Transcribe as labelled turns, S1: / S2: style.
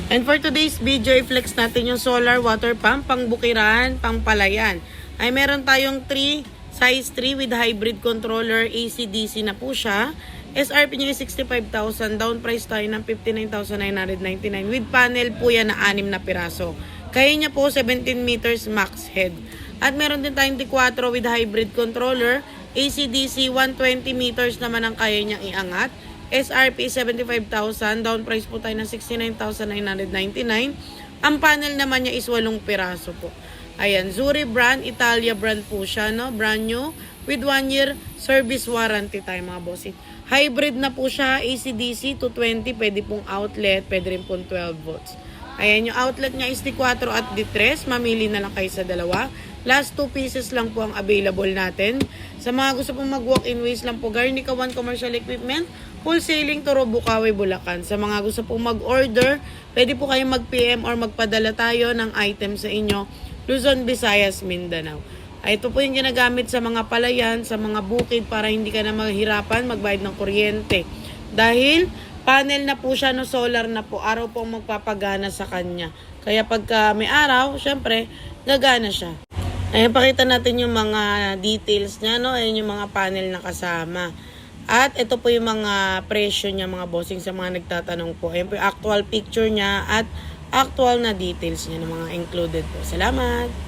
S1: And for today's video, i-flex natin yung solar water pump, pang bukiran, pang palayan. Ay meron tayong size 3 with hybrid controller, AC-DC na po siya. SRP niya is 65,000, down price tayo ng 59,999. With panel po yan na 6 na piraso. Kaya niya po 17 meters max head. At meron din tayong T4 with hybrid controller, AC-DC 120 meters naman ang kaya niyang iangat. SRP 75,000, down price po tayo ng 69,999. Ang panel naman niya is 8 piraso po. Ayan, Zuri brand, Italia brand po siya, no? Brand new with 1 year service warranty tayo mga bossing. Hybrid na po siya, AC-DC 220, pwede pong outlet, pwede rin pong 12 volts. Ayan, yung outlet niya is T4 at D3, mamili na lang kayo sa dalawa. Last 2 pieces lang po ang available natin. Sa mga gusto pong mag-walk-in ways lang po, Garnica 1 Commercial Equipment, wholesaling to Bukawi, Bulacan. Sa mga gusto pong mag-order, pwede po kayong mag-PM or magpadala tayo ng item sa inyo, Luzon, Visayas, Mindanao. Ito po yung ginagamit sa mga palayan, sa mga bukid para hindi ka na maghirapan magbayad ng kuryente. Dahil panel na po siya, no, solar na po, araw po magpapagana sa kanya. Kaya pagka may araw, syempre, gagana siya. Ayan, pakita natin yung mga details niya, no? Ayan yung mga panel na kasama. At ito po yung mga presyo niya, mga bossing, sa mga nagtatanong po. Ayan po yung actual picture niya at actual na details niya ng mga included po. Salamat!